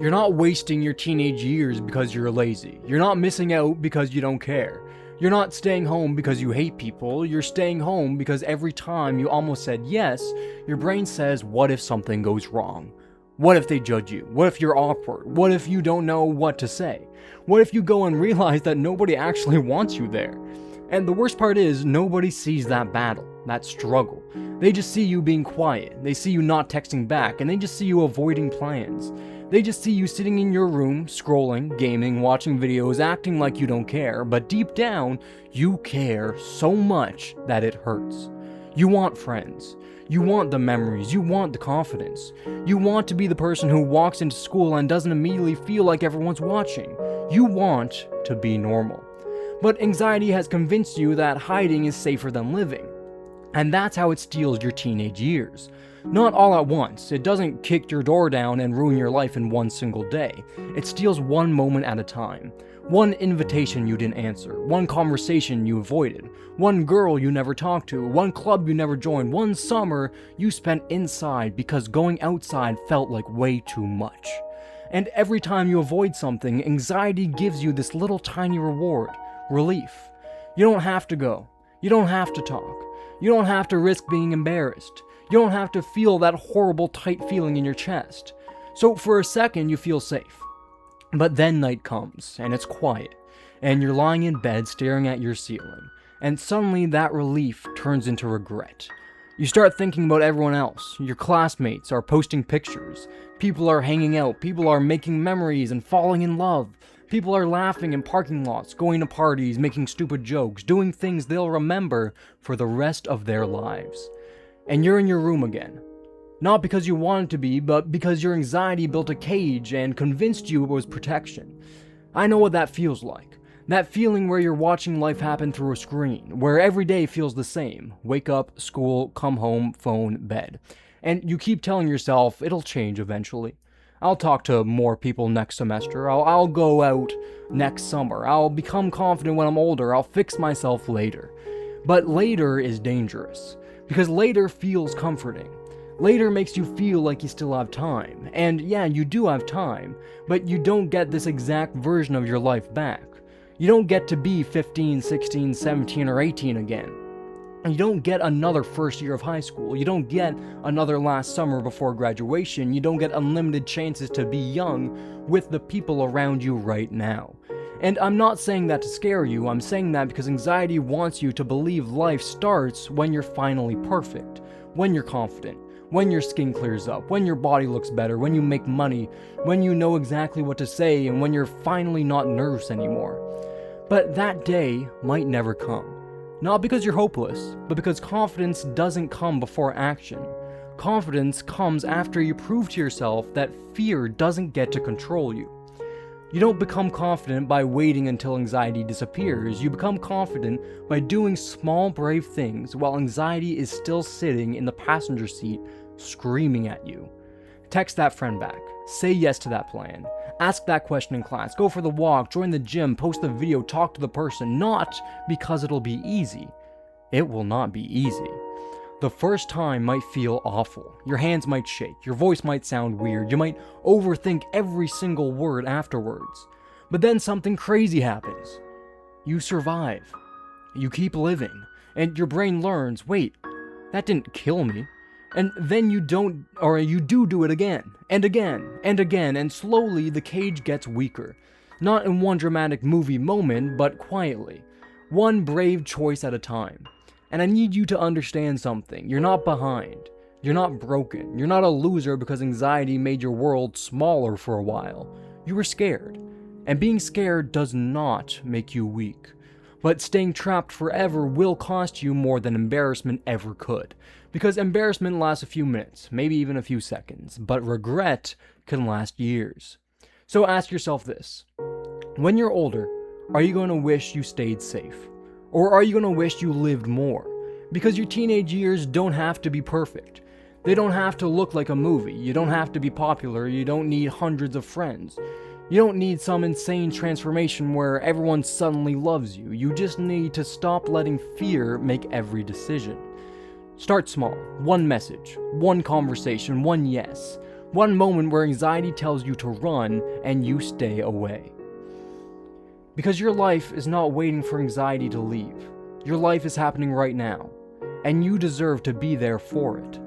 You're not wasting your teenage years because you're lazy. You're not missing out because you don't care. You're not staying home because you hate people. You're staying home because every time you almost said yes, your brain says, what if something goes wrong? What if they judge you? What if you're awkward? What if you don't know what to say? What if you go and realize that nobody actually wants you there? And the worst part is, nobody sees that battle, that struggle. They just see you being quiet. They see you not texting back, and they just see you avoiding plans. They just see you sitting in your room, scrolling, gaming, watching videos, acting like you don't care, but deep down, you care so much that it hurts. You want friends. You want the memories. You want the confidence. You want to be the person who walks into school and doesn't immediately feel like everyone's watching. You want to be normal. But anxiety has convinced you that hiding is safer than living. And that's how it steals your teenage years. Not all at once. It doesn't kick your door down and ruin your life in one single day. It steals one moment at a time. One invitation you didn't answer. One conversation you avoided. One girl you never talked to. One club you never joined. One summer you spent inside because going outside felt like way too much. And every time you avoid something, anxiety gives you this little tiny reward. Relief. You don't have to go. You don't have to talk. You don't have to risk being embarrassed. You don't have to feel that horrible tight feeling in your chest. So for a second you feel safe. But then night comes, and it's quiet, and you're lying in bed staring at your ceiling, and suddenly that relief turns into regret. You start thinking about everyone else. Your classmates are posting pictures. People are hanging out. People are making memories and falling in love. People are laughing in parking lots, going to parties, making stupid jokes, doing things they'll remember for the rest of their lives. And you're in your room again. Not because you wanted to be, but because your anxiety built a cage and convinced you it was protection. I know what that feels like. That feeling where you're watching life happen through a screen, where every day feels the same. Wake up, school, come home, phone, bed. And you keep telling yourself it'll change eventually. I'll talk to more people next semester. I'll go out next summer. I'll become confident when I'm older. I'll fix myself later. But later is dangerous, because later feels comforting. Later makes you feel like you still have time. And yeah, you do have time, but you don't get this exact version of your life back. You don't get to be 15, 16, 17, or 18 again. You don't get another first year of high school. You don't get another last summer before graduation. You don't get unlimited chances to be young with the people around you right now. And I'm not saying that to scare you. I'm saying that because anxiety wants you to believe life starts when you're finally perfect, when you're confident, when your skin clears up, when your body looks better, when you make money, when you know exactly what to say, and when you're finally not nervous anymore. But that day might never come. Not because you're hopeless, but because confidence doesn't come before action. Confidence comes after you prove to yourself that fear doesn't get to control you. You don't become confident by waiting until anxiety disappears. You become confident by doing small, brave things while anxiety is still sitting in the passenger seat, screaming at you. Text that friend back. Say yes to that plan. Ask that question in class. Go for the walk, join the gym, post the video, talk to the person. Not because it'll be easy. It will not be easy. The first time might feel awful. Your hands might shake. Your voice might sound weird. You might overthink every single word afterwards. But then something crazy happens. You survive. You keep living. And your brain learns, wait, that didn't kill me. And then you do it again, and again, and again, and slowly the cage gets weaker. Not in one dramatic movie moment, but quietly. One brave choice at a time. And I need you to understand something. You're not behind. You're not broken. You're not a loser because anxiety made your world smaller for a while. You were scared. And being scared does not make you weak. But staying trapped forever will cost you more than embarrassment ever could. Because embarrassment lasts a few minutes, maybe even a few seconds, but regret can last years. So ask yourself this. When you're older, are you going to wish you stayed safe? Or are you going to wish you lived more? Because your teenage years don't have to be perfect. They don't have to look like a movie. You don't have to be popular. You don't need hundreds of friends. You don't need some insane transformation where everyone suddenly loves you. You just need to stop letting fear make every decision. Start small. One message, one conversation, one yes. One moment where anxiety tells you to run and you stay away. Because your life is not waiting for anxiety to leave. Your life is happening right now, and you deserve to be there for it.